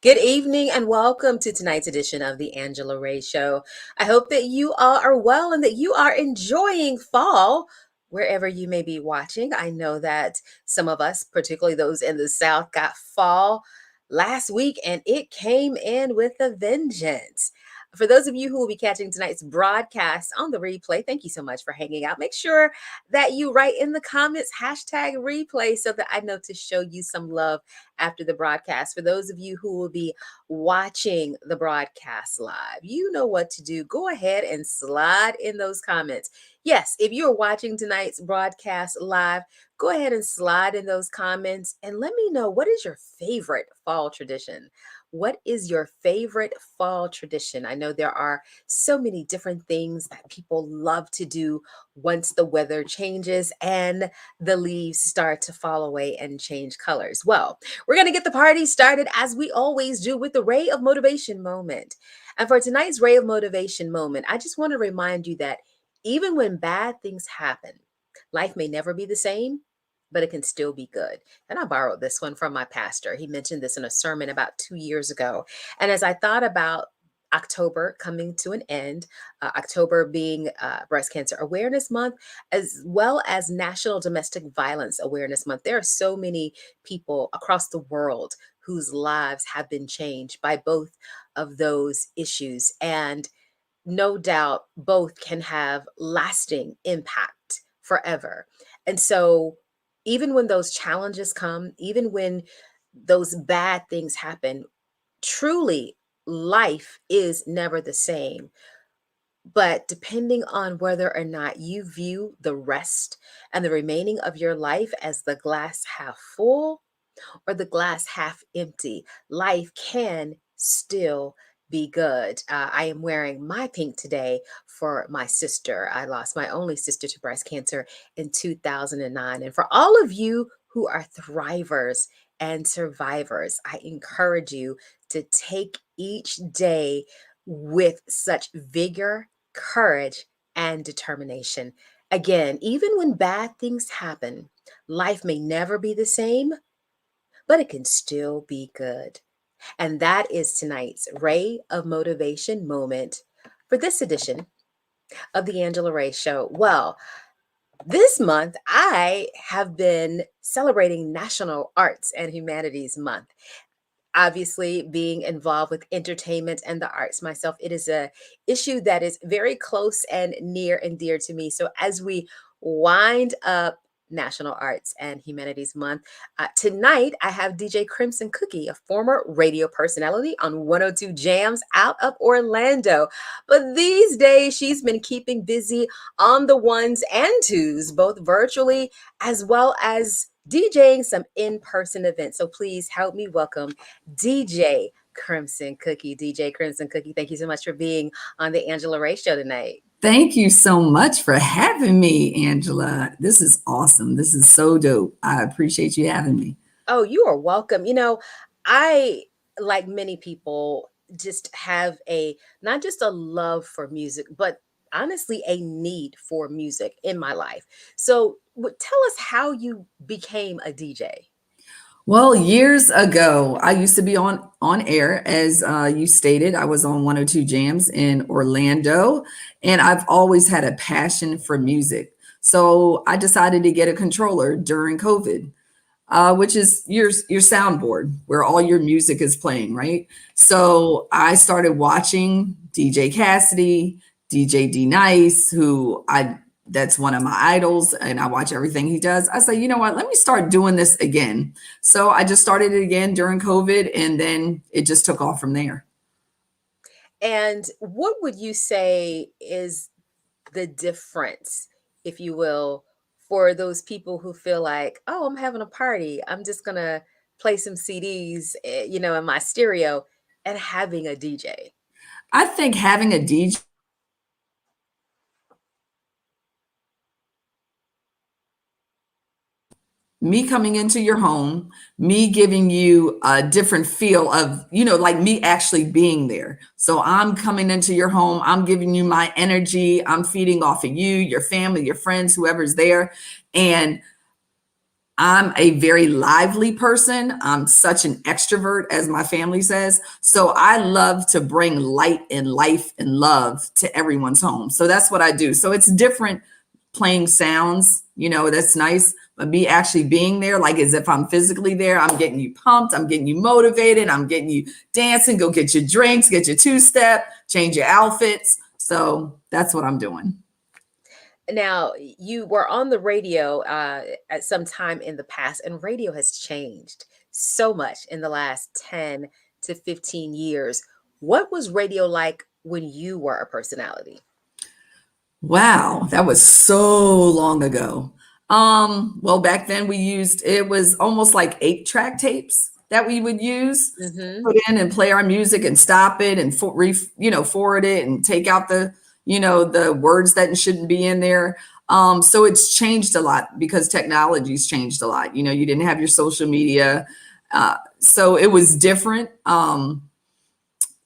Good evening and welcome to tonight's edition of the Angela Ray Show. I hope that you all are well and that you are enjoying fall wherever you may be watching. I know that some of us, particularly those in the South, got fall last week and it came in with a vengeance. For those of you who will be catching tonight's broadcast on the replay, thank you so much for hanging out. Make sure that you write in the comments hashtag replay so that I know to show you some love after the broadcast. For those of you who will be watching the broadcast live, you know what to do. Go ahead and slide in those comments. Yes, if you're watching tonight's broadcast live, go ahead and slide in those comments and let me know, what is your favorite fall tradition? What is your favorite fall tradition? I know there are so many different things that people love to do once the weather changes and the leaves start to fall away and change colors. Well, we're going to get the party started as we always do with the Ray of Motivation moment. And for tonight's Ray of Motivation moment, I just want to remind you that even when bad things happen, life may never be the same, but it can still be good. And I borrowed this one from my pastor. He mentioned this in a sermon about 2 years ago. And as I thought about October coming to an end, October being Breast Cancer Awareness Month, as well as National Domestic Violence Awareness Month, there are so many people across the world whose lives have been changed by both of those issues. And no doubt both can have lasting impact forever. And so, even when those challenges come, even when those bad things happen, truly life is never the same. But depending on whether or not you view the rest and the remaining of your life as the glass half full or the glass half empty, life can still be good. I am wearing my pink today for my sister. I lost my only sister to breast cancer in 2009. And for all of you who are thrivers and survivors, I encourage you to take each day with such vigor, courage, and determination. Again, even when bad things happen, life may never be the same, but it can still be good. And that is tonight's Ray of Motivation moment for this edition of the Angela Ray Show. Well, this month I have been celebrating National Arts and Humanities Month. Obviously, being involved with entertainment and the arts myself, it is a issue that is very close and near and dear to me. So as we wind up National Arts and Humanities Month, tonight I have DJ Crimson Cookie, a former radio personality on 102 Jams out of Orlando. But these days she's been keeping busy on the ones and twos, both virtually as well as DJing some in-person events. So please help me welcome DJ Crimson Cookie. DJ Crimson Cookie, thank you so much for being on the Angela Ray Show tonight. Thank you so much for having me, Angela. This is awesome. This is so dope. I appreciate you having me. Oh, you are welcome. I, like many people, just have a not just a love for music, but honestly a need for music in my life. So, tell us how you became a DJ. Well, years ago, I used to be on air, as you stated. I was on 102 Jams in Orlando, and I've always had a passion for music. So I decided to get a controller during COVID, which is your soundboard where all your music is playing, right? So I started watching DJ Cassidy, DJ D Nice, who I that's one of my idols, and I watch everything he does. I say, you know what? Let me start doing this again. So I just started it again during COVID, and then it just took off from there. And what would you say is the difference, if you will, for those people who feel like, oh, I'm having a party, I'm just gonna play some CDs, in my stereo, and having a DJ? I think having a DJ, me coming into your home, me giving you a different feel of, like me actually being there. So I'm coming into your home, I'm giving you my energy, I'm feeding off of you, your family, your friends, whoever's there. And I'm a very lively person. I'm such an extrovert, as my family says. So I love to bring light and life and love to everyone's home. So that's what I do. So it's different playing sounds, that's nice. But me actually being there, like as if I'm physically there, I'm getting you pumped, I'm getting you motivated, I'm getting you dancing, go get your drinks, get your two-step, change your outfits. So that's what I'm doing. Now, you were on the radio at some time in the past, and radio has changed so much in the last 10 to 15 years. What was radio like when you were a personality? Wow, that was so long ago. Well, back then we used it was almost like 8-track tapes that we would use to Hmm. put in and play our music and stop it and forward it and take out the words that shouldn't be in there. So it's changed a lot because technology's changed a lot. You didn't have your social media, so it was different.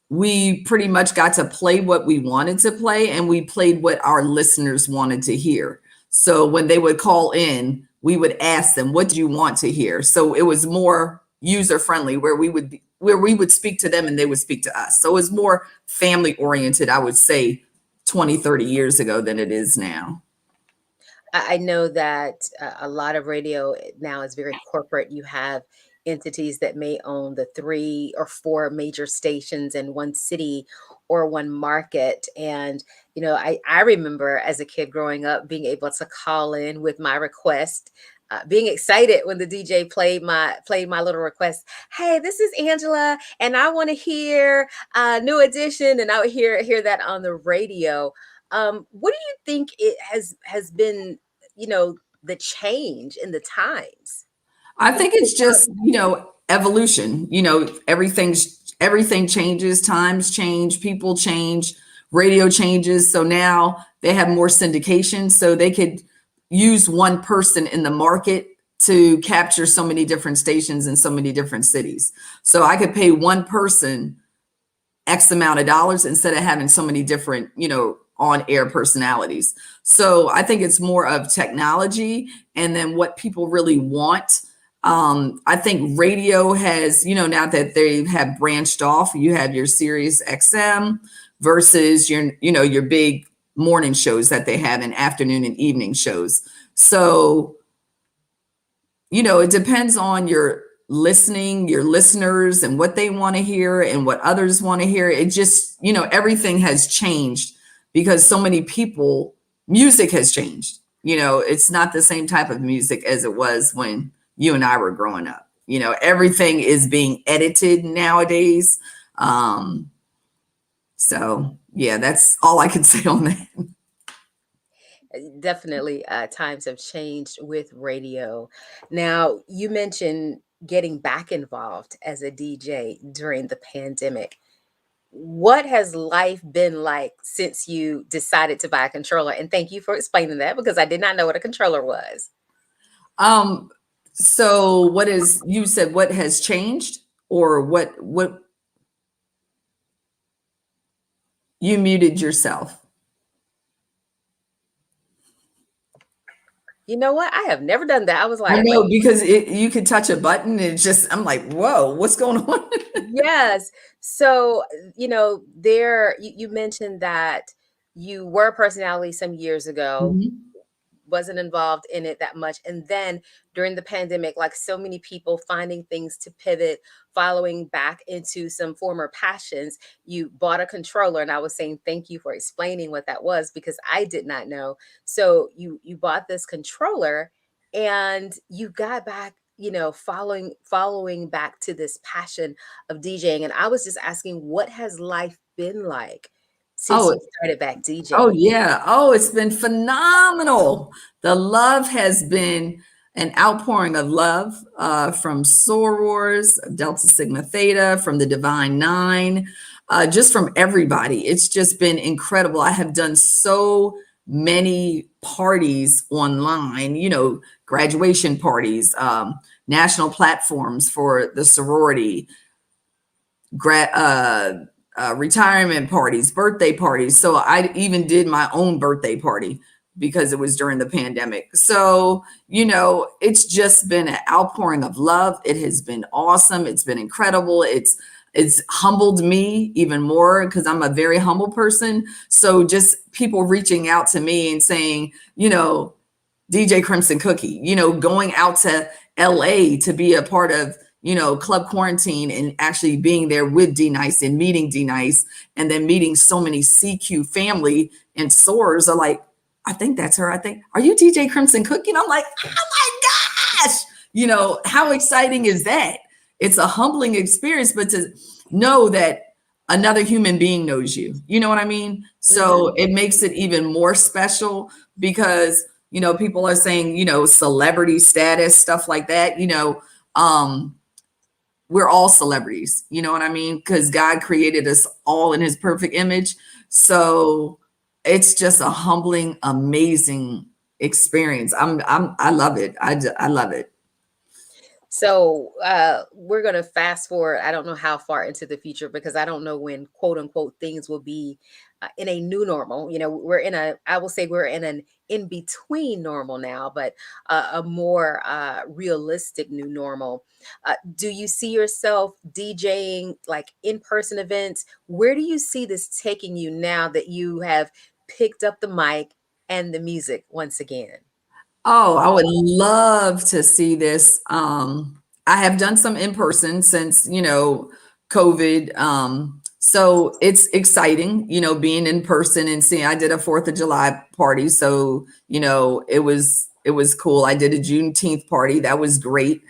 We pretty much got to play what we wanted to play, and we played what our listeners wanted to hear. So when they would call in, we would ask them, what do you want to hear? So it was more user friendly, where we would speak to them and they would speak to us. So it was more family oriented, I would say, 20, 30 years ago than it is now. I know that a lot of radio now is very corporate. You have entities that may own the three or four major stations in one city or one market. And, I remember as a kid growing up being able to call in with my request. Being excited when the DJ played my little request. Hey, this is Angela, and I want to hear New Edition, and I would hear that on the radio. What do you think it has been, the change in the times? I With think it's technology? just, evolution. Everything changes, times change, people change, radio changes. So now they have more syndication, so they could use one person in the market to capture so many different stations in so many different cities. So I could pay one person X amount of dollars instead of having so many different, on air personalities. So I think it's more of technology and then what people really want. I think radio has, now that they have branched off, you have your Sirius XM versus your big morning shows that they have and afternoon and evening shows. So it depends on your listeners and what they want to hear and what others want to hear. It just, everything has changed because so many people, music has changed. It's not the same type of music as it was when you and I were growing up. Everything is being edited nowadays. So yeah, that's all I can say on that. Definitely, times have changed with radio. Now, you mentioned getting back involved as a DJ during the pandemic. What has life been like since you decided to buy a controller? And thank you for explaining that because I did not know what a controller was. Um, so you said what has changed or what you muted yourself? You know what? I have never done that. I was I like, wait. know because you could touch a button and it's just I'm like, whoa, what's going on? Yes. So, you mentioned that you were a personality some years ago, Mhm. wasn't involved in it that much. And then during the pandemic, like so many people finding things to pivot, following back into some former passions, you bought a controller. And I was saying thank you for explaining what that was because I did not know. So you bought this controller and you got back, following back to this passion of DJing. And I was just asking, what has life been like since Oh, you started back oh DJing? yeah. Oh, it's been phenomenal. The love has been an outpouring of love from sorors, Delta Sigma Theta, from the Divine Nine, just from everybody. It's just been incredible. I have done so many parties online, graduation parties, national platforms for the sorority, retirement parties, birthday parties. So I even did my own birthday party because it was during the pandemic. So, it's just been an outpouring of love. It has been awesome. It's been incredible. It's humbled me even more because I'm a very humble person. So just people reaching out to me and saying, DJ Crimson Cookie, going out to LA to be a part of, Club Quarantine and actually being there with D Nice and meeting D Nice and then meeting so many CQ family and soars are like, I think that's her. I think, are you DJ Crimson Cookie? And I'm like, oh my gosh, how exciting is that? It's a humbling experience, but to know that another human being knows you, you know what I mean? Mhm. So it makes it even more special because people are saying, celebrity status, stuff like that, um, we're all celebrities, you know what I mean? Because God created us all in his perfect image. So it's just a humbling, amazing experience. I love it. I love it. So we're going to fast forward. I don't know how far into the future because I don't know when quote unquote things will be in a new normal. We're in I will say we're in an in between normal now, but a more realistic new normal. Do you see yourself DJing like in person events? Where do you see this taking you now that you have picked up the mic and the music once again? Oh, I would love to see this. I have done some in person since, COVID. So it's exciting, being in person and seeing. I did a 4th of July party, so it was cool. I did a Juneteenth party. That was great.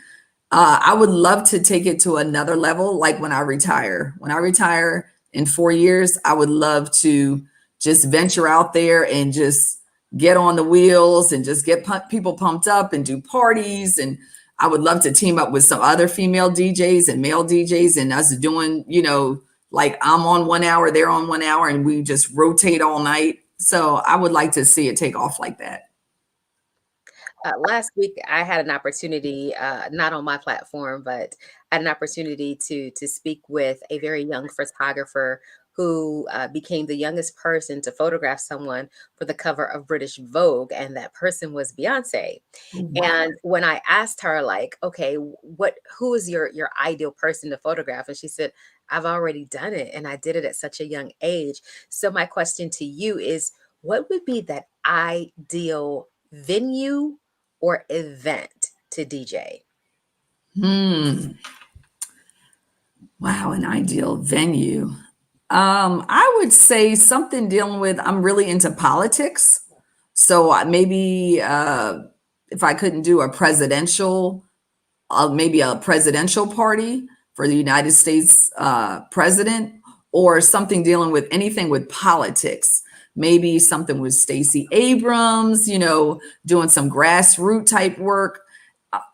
I would love to take it to another level, like when I retire. When I retire in 4 years, I would love to just venture out there and just get on the wheels and just get people pumped up and do parties. And I would love to team up with some other female DJs and male DJs and us doing, like I'm on 1 hour, they're on 1 hour, and we just rotate all night. So I would like to see it take off like that. Last week, I had an opportunity, not on my platform, but I had an opportunity to speak with a very young photographer who became the youngest person to photograph someone for the cover of British Vogue, and that person was Beyonce. Wow. And when I asked her, like, okay, who is your ideal person to photograph? And she said, I've already done it, and I did it at such a young age. So my question to you is, what would be that ideal venue or event to DJ? Hmm. Wow, an ideal venue. I would say something dealing with, I'm really into politics. So maybe if I couldn't do a presidential, maybe a presidential party for the United States president, or something dealing with anything with politics. Maybe something with Stacey Abrams, doing some grassroots type work.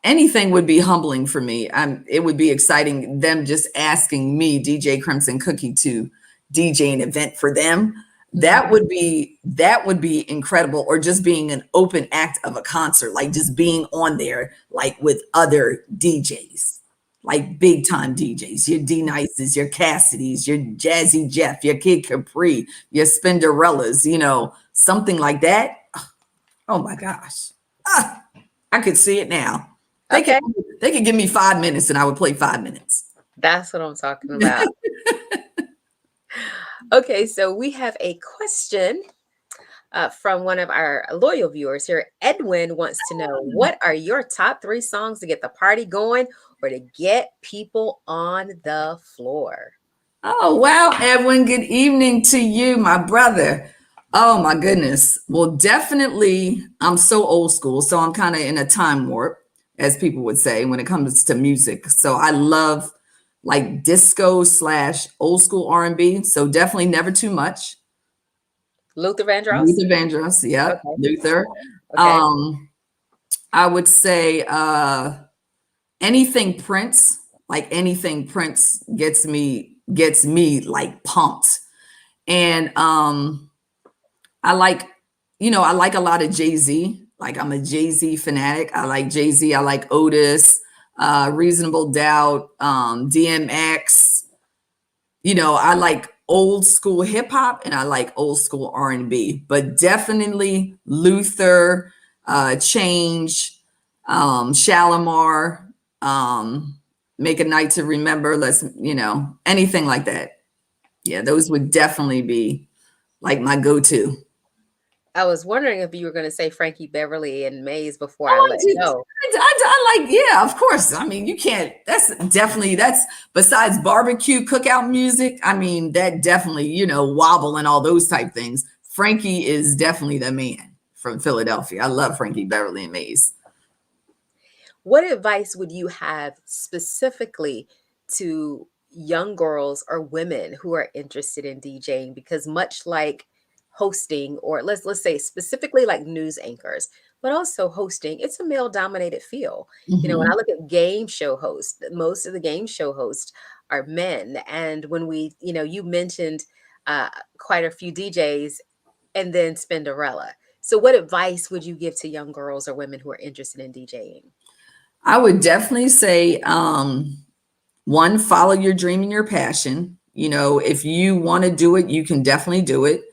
Anything would be humbling for me. It would be exciting them just asking me, DJ Crimson Cookie, to DJ an event for them. That Mhm. would be incredible. Or just being an open act of a concert, like just being on there, like with other DJs, like big time DJs, your D Nices, your Cassidys, your Jazzy Jeff, your Kid Capri, your Spinderellas, something like that. Oh my gosh. Ah, I could see it now. They could Okay, they could give me 5 minutes and I would play 5 minutes. that's what I'm talking about. Okay, so we have a question from one of our loyal viewers here. Edwin wants to know, what are your top three songs to get the party going or to get people on the floor? Oh, wow, Edwin. Good evening to you, my brother. Oh, my goodness. Well, definitely, I'm so old school. So I'm kind of in a time warp, as people would say, when it comes to music. So I love like disco slash old school R&B. So definitely Never Too Much. Luther Vandross? Luther Vandross. Yep. Okay. Luther. Okay. Um, I would say anything Prince, like anything Prince gets me like pumped. And I like a lot of Jay-Z. Like I'm a Jay-Z fanatic. I like Jay-Z, I like Otis, Reasonable Doubt, DMX. I like old school hip hop and I like old school R&B, but definitely Luther, Change, Shalimar, um, Make a Night to Remember. Let's, anything like that. Yeah, those would definitely be like my go-to. I was wondering if you were going to say Frankie Beverly and Maze before I Oh, I let do. go. I like, yeah, of course. I mean, you can't, that's besides barbecue cookout music. I mean, that definitely, wobble and all those type things. Frankie is definitely the man from Philadelphia. I love Frankie Beverly and Maze. What advice would you have specifically to young girls or women who are interested in DJing? Because much like hosting, or let's say specifically like news anchors, but also hosting, it's a male dominated field. When I Mhm. look at game show hosts, most of the game show hosts are men. And when you mentioned uh, quite a few DJs and then Spinderella. So what advice would you give to young girls or women who are interested in DJing? I would definitely say, one, follow your dream and your passion. If you want to do it, you can definitely do it.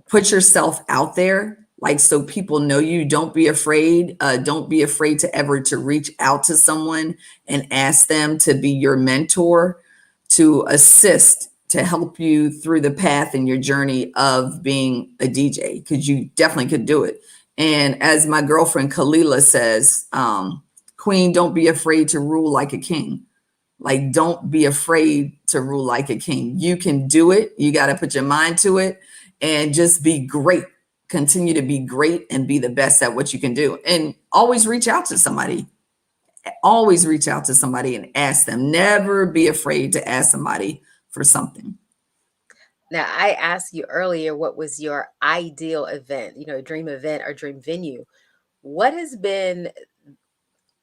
Put yourself out there, like, so people know you. Don't be afraid. Don't be afraid to reach out to someone and ask them to be your mentor, to assist, to help you through the path and your journey of being a DJ, because you definitely could do it. And as my girlfriend Kalila says, Queen, don't be afraid to rule like a king. Like, don't be afraid to rule like a king. You can do it. You got to put your mind to it and just be great. Continue to be great and be the best at what you can do. And always reach out to somebody. Always reach out to somebody and ask them. Never be afraid to ask somebody for something. Now, I asked you earlier what was your ideal event, dream event or dream venue. What has been,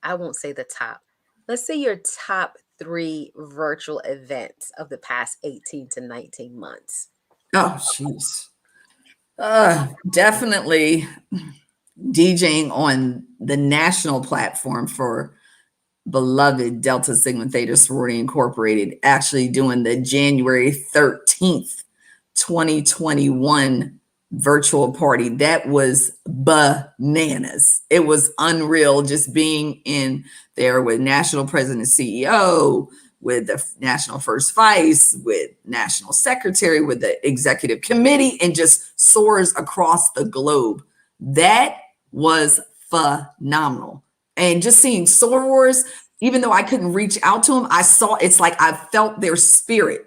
I won't say the top, let's say your top three virtual events of the past 18 to 19 months? Oh, jeez. Definitely DJing on the national platform for beloved Delta Sigma Theta Sorority Incorporated, actually doing the January 13th, 2021 virtual party. That was bananas. It was unreal just being in there with National President CEO, with the National First Vice, with National Secretary, with the Executive Committee, and just soars across the globe. That was phenomenal. And just seeing sorors, even though I couldn't reach out to them, I saw, it's like I felt their spirit,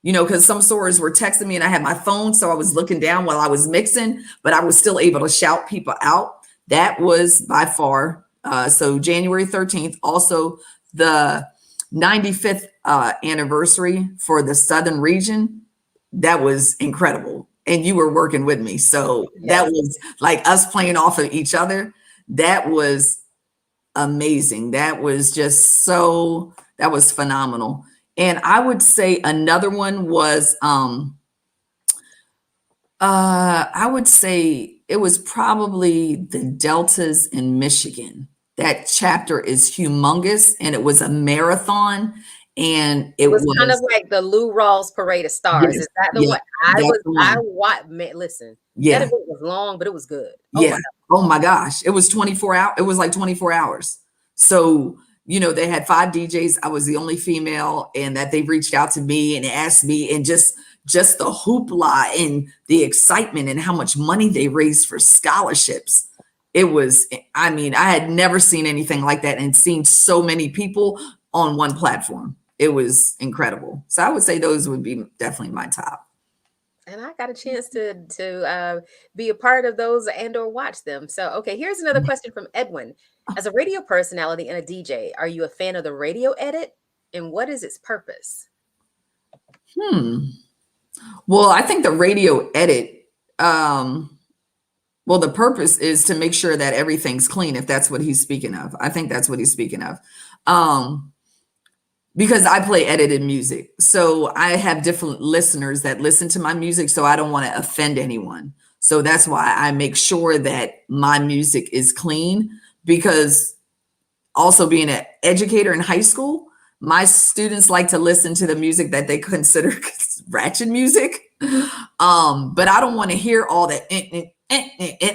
because some sorors were texting me and I had my phone, so I was looking down while I was mixing, but I was still able to shout people out. That was by far. So January 13th, also the 95th anniversary for the Southern region. That was incredible. And you were working with me. So that Yes. was like us playing off of each other. That was amazing. That was phenomenal. And I would say another one was I would say it was probably the Deltas in Michigan. That chapter is humongous and it was a marathon and It it was kind of was, like the Lou Rawls Parade of Stars. yes, Is that the yeah, one? I that's was, the I one. watched, listen, that Yeah. event was long, but it was good. Oh Yeah. my Oh my gosh. It was 24 hours. It was like 24 hours. So, they had 5 DJs. I was the only female, and that they reached out to me and asked me, and just the hoopla and the excitement and how much money they raised for scholarships. It was, I mean, I had never seen anything like that and seen so many people on one platform. It was incredible. So I would say those would be definitely my top. And I got a chance to be a part of those and or watch them. So, okay, here's another question from Edwin. As a radio personality and a DJ, are you a fan of the radio edit? And what is its purpose? Hmm. Well, I think the radio edit, well, the purpose is to make sure that everything's clean, if that's what he's speaking of. I think that's what he's speaking of. Um, because I play edited music. So I have different listeners that listen to my music. So I don't want to offend anyone. So that's why I make sure that my music is clean, because also being an educator in high school, my students like to listen to the music that they consider ratchet music. But I don't want to hear all that. And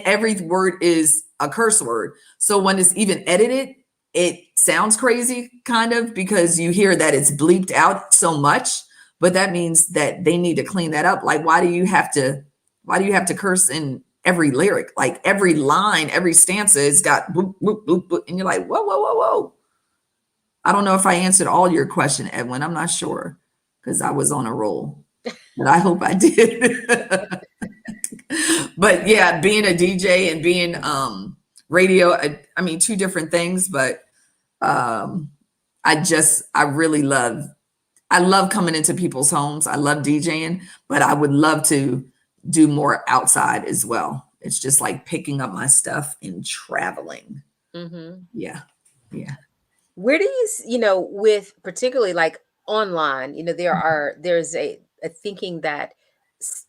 every word is a curse word. So when it's even edited, it sounds crazy, kind of, because you hear that it's bleeped out so much. But that means that they need to clean that up. Like, why do you have to? Why do you have to curse in every lyric? Like every line, every stanza has got boop, boop, boop, boop, and you're like, whoa, whoa, whoa, whoa. I don't know if I answered all your question, Edwin. I'm not sure because I was on a roll, but I hope I did. But yeah, being a DJ and being radio, I mean, two different things, but um, I really I love coming into people's homes. I love DJing, but I would love to do more outside as well. It's just like picking up my stuff and traveling. Hmm. Yeah. Yeah. Where do you, with particularly like online, there's a thinking that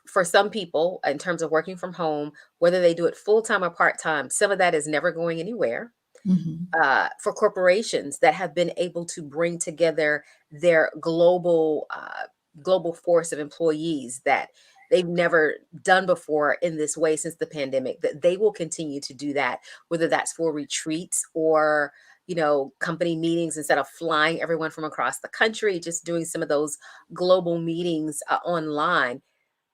for some people, in terms of working from home, whether they do it full time or part time, some of that is never going anywhere. Mhm. For corporations that have been able to bring together their global force of employees that they've never done before in this way since the pandemic, that they will continue to do that, whether that's for retreats or company meetings, instead of flying everyone from across the country, just doing some of those global meetings online.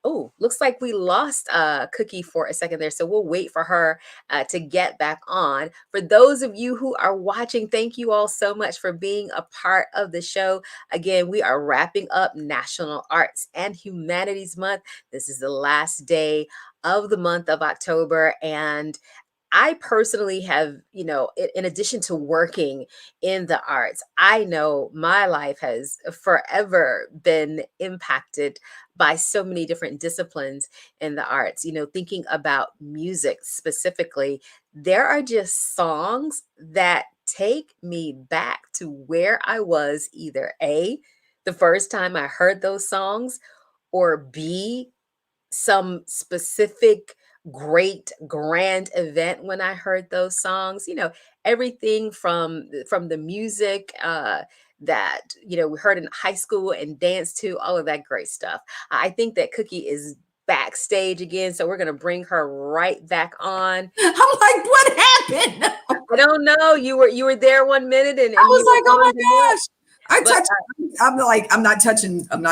Oh, looks like we lost Cookie for a second there. So we'll wait for her to get back on. For those of you who are watching, thank you all so much for being a part of the show. Again, we are wrapping up National Arts and Humanities Month. This is the last day of the month of October. And I personally have, in addition to working in the arts, I know my life has forever been impacted by so many different disciplines in the arts. Thinking about music specifically, there are just songs that take me back to where I was, either A, the first time I heard those songs, or B, some specific great grand event when I heard those songs. Everything from the music that we heard in high school and danced to, all of that great stuff. I think that Cookie is backstage again, so we're gonna bring her right back on. I'm like, what happened? I don't know. You were there 1 minute and I you was were like, oh going my to do it, gosh. I but touched, I'm like, I'm not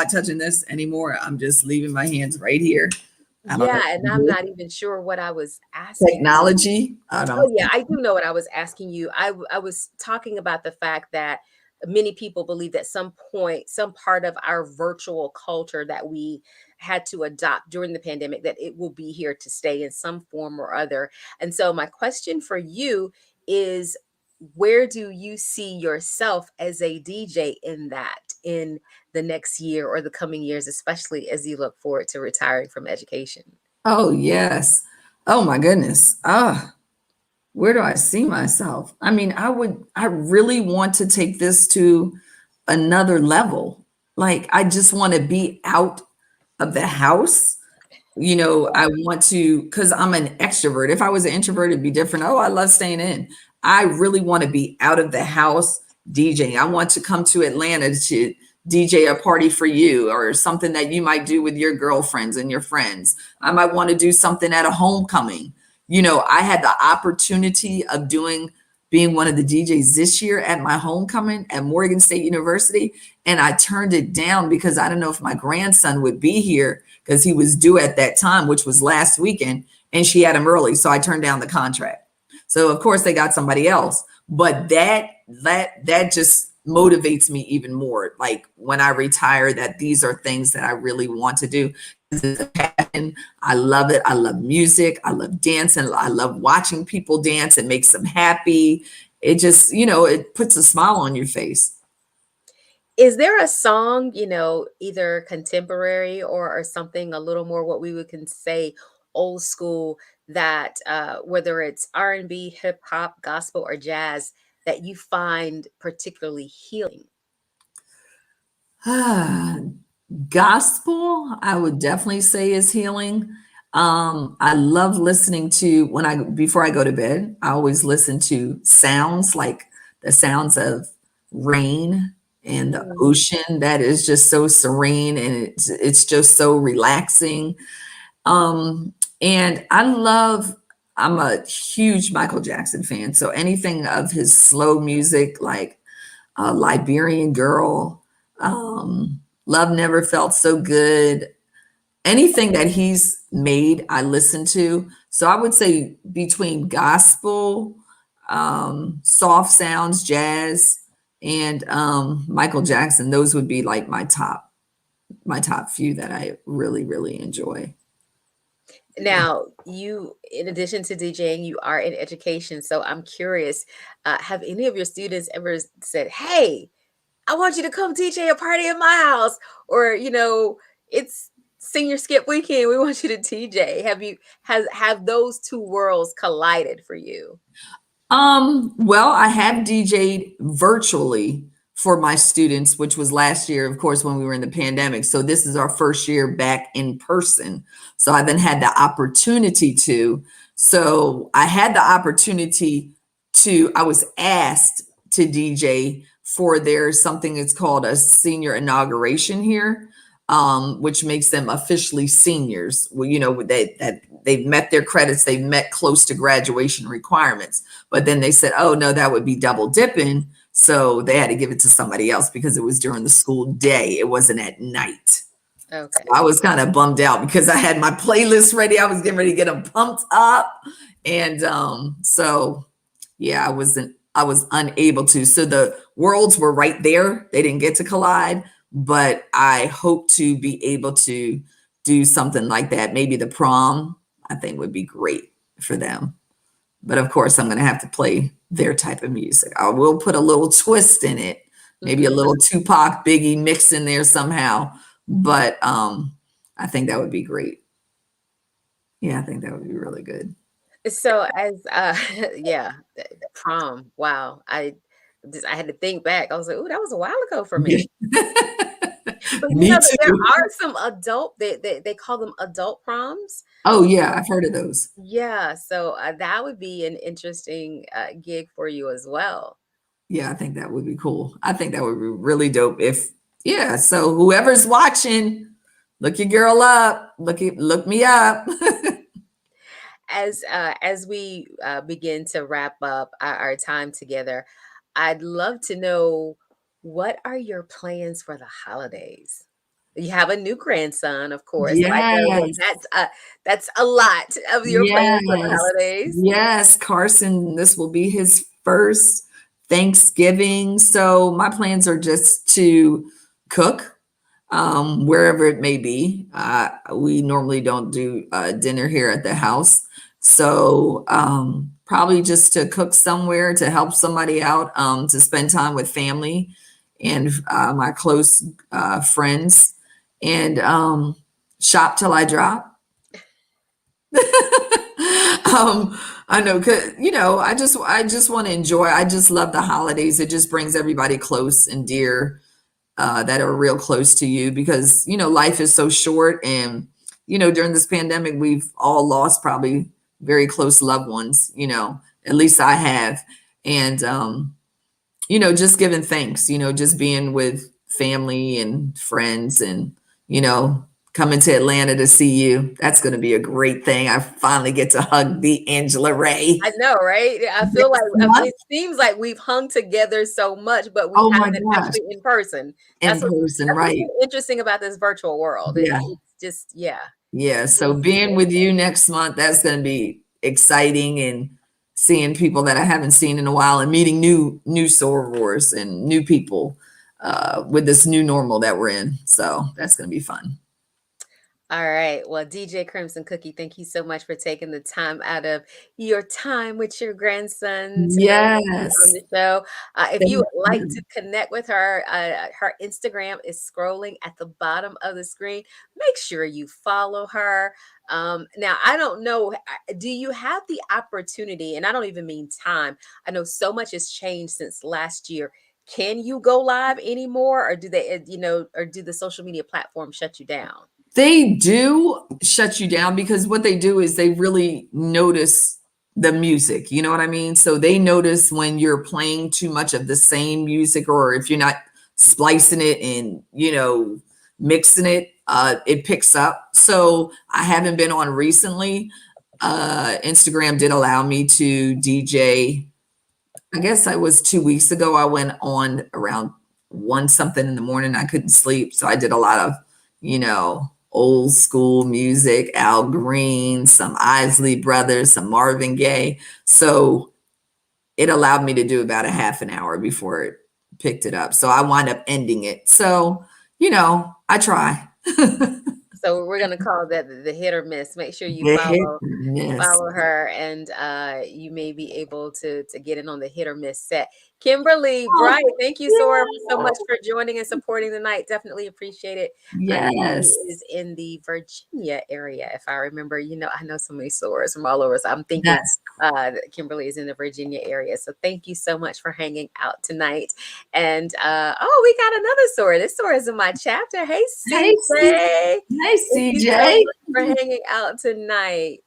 touching this anymore. I'm just leaving my hands right here. I don't know yeah, and what to I'm do. not even sure what I was asking you. Technology. I Oh, don't. yeah, I do know what I was asking you. I was talking about the fact that many people believe that some point, some part of our virtual culture that we had to adopt during the pandemic, that it will be here to stay in some form or other. And so my question for you is, where do you see yourself as a DJ in that, in the next year or the coming years, especially as you look forward to retiring from education? Oh, yes. Oh my goodness. Where do I see myself? I mean, I really want to take this to another level. Like, I just want to be out of the house. I want to, because I'm an extrovert. If I was an introvert, it'd be different. Oh, I love staying in. I really want to be out of the house DJing. I want to come to Atlanta to DJ a party for you, or something that you might do with your girlfriends and your friends. I might want to do something at a homecoming. I had the opportunity of being one of the DJs this year at my homecoming at Morgan State University, and I turned it down because I don't know if my grandson would be here because he was due at that time, which was last weekend, and she had him early, so I turned down the contract. So of course they got somebody else, but that just motivates me even more. Like when I retire, that these are things that I really want to do. It's a passion. I love it. I love music. I love dancing. I love watching people dance. It makes them happy. It just, it puts a smile on your face. Is there a song, either contemporary or something a little more what we would can say old school, that whether it's R&B, hip hop, gospel, or jazz, that you find particularly healing? Gospel, I would definitely say is healing. I love listening to before I go to bed, I always listen to sounds like the sounds of rain and the Mhm. ocean that is just so serene, and it's just so relaxing. Um, and I'm a huge Michael Jackson fan. So anything of his slow music, like Liberian Girl, Love Never Felt So Good, anything that he's made, I listen to. So I would say between gospel, soft sounds, jazz, and Michael Jackson, those would be like my top few that I really, really enjoy. Yeah. Now, in addition to DJing, you are in education. So I'm curious, have any of your students ever said, "Hey, I want you to come DJ a party at my house," or it's senior skip weekend, we want you to TJ. Have those two worlds collided for you? Well, I have DJ'd virtually for my students, which was last year, of course, when we were in the pandemic. So this is our first year back in person. So I haven't had the opportunity to. So I had the opportunity I was asked to DJ for their something that's called a senior inauguration here, which makes them officially seniors. Well, that they've met their credits, they've met close to graduation requirements. But then they said, oh, no, that would be double dipping. So they had to give it to somebody else because it was during the school day. It wasn't at night. So Okay. I was kind of bummed out because I had my playlist ready. I was getting ready to get them pumped up. And so, yeah, I was unable to. So the worlds were right there. They didn't get to collide, but I hope to be able to do something like that. Maybe the prom, I think would be great for them. But of course, I'm going to have to play their type of music. I will put a little twist in it, maybe a Mhm. little Tupac, Biggie mix in there somehow. But I think that would be great. Yeah, I think that would be really good. So as yeah, prom. Wow. I had to think back. I was like, "Ooh, that was a while ago for Yeah. me." But Me that there too. are some adult they call them adult proms. Oh yeah, I've heard of those. Yeah, so that would be an interesting gig for you as well. Yeah, I think that would be cool. I think that would be really dope if yeah, so whoever's watching, look your girl up. Look me up. As we begin to wrap up our time together, I'd love to know, what are your plans for the holidays? You have a new grandson, of course, so I know that Yes. that's a lot of your plans for the Yes. holidays. Yes, Carson, this will be his first Thanksgiving. So my plans are just to cook wherever it may be. We normally don't do dinner here at the house. So probably just to cook somewhere to help somebody out, to spend time with family and my close friends, and shop till I drop. I know, 'cause, I just want to enjoy. I just love the holidays. It just brings everybody close and dear, that are real close to you because, life is so short. And, during this pandemic, we've all lost probably very close loved ones, at least I have. And, just giving thanks, just being with family and friends and, you know, coming to Atlanta to see you. That's going to be a great thing. I finally get to hug the Angela Ray I know, right? I feel like next month. it seems like we've hung together so much, but we Oh my haven't gosh. actually in person. In person, That's what's right. so interesting about this virtual world. Yeah. It's just, yeah. Yeah. So being with you next month, that's going to be exciting, and seeing people that I haven't seen in a while and meeting new sorors and new people with this new normal that we're in. So that's going to be fun. All right. Well, DJ Crimson Cookie, thank you so much for taking the time out of your time with your grandson to be on Yes. the show. If you Thank would like you. to connect with her, her Instagram is scrolling at the bottom of the screen. Make sure you follow her. Now, I don't know, do you have the opportunity, and I don't even mean time, I know so much has changed since last year. Can you go live anymore, or do they, or do the social media platforms shut you down? They do shut you down because what they do is they really notice the music. You know what I mean? So they notice when you're playing too much of the same music, or if you're not splicing it and, mixing it, it picks up. So I haven't been on recently. Instagram did allow me to DJ. I guess I was 2 weeks ago. I went on around one something in the morning. I couldn't sleep. So I did a lot of, old school music, Al Green, some Isley Brothers, some Marvin Gaye. So it allowed me to do about a half an hour before it picked it up. So I wind up ending it. So, I try. So we're gonna call that the hit or miss. Make sure you Hit follow or miss. her, and you may be able to get in on the hit or miss set. Kimberly Oh, Bright, thank you so yeah. much for joining and supporting the night. Definitely appreciate it. Kimberly Yes. is in the Virginia area, if I remember. I know so many stores from all over, so I'm thinking Yes. that Kimberly is in the Virginia area. So thank you so much for hanging out tonight. And oh, we got another store. This store is in my chapter. Hey, Hey, C. CJ. Hey, Thank you so CJ. much for hanging out tonight.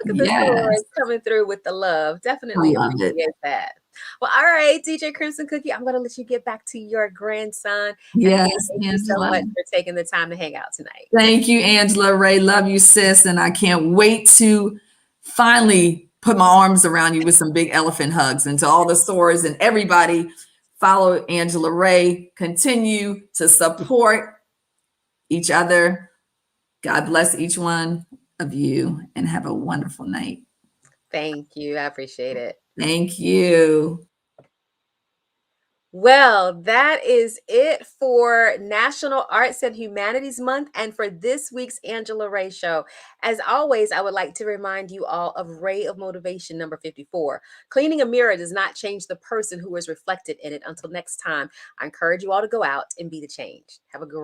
Look at the Yes. stories coming through with the love. I Definitely love it. appreciate that. Well, all right, DJ Crimson Cookie, I'm going to let you get back to your grandson. And Yes, again, thank you so Angela. much for taking the time to hang out tonight. Thank you, Angela Ray. Love you, sis. And I can't wait to finally put my arms around you with some big elephant hugs. And to all the stores and everybody, follow Angela Ray. Continue to support each other. God bless each one of you and have a wonderful night. Thank you. I appreciate it. Thank you. Well, that is it for National Arts and Humanities Month and for this week's Angela Ray Show. As always, I would like to remind you all of Ray of Motivation number 54. Cleaning a mirror does not change the person who is reflected in it. Until next time, I encourage you all to go out and be the change. Have a great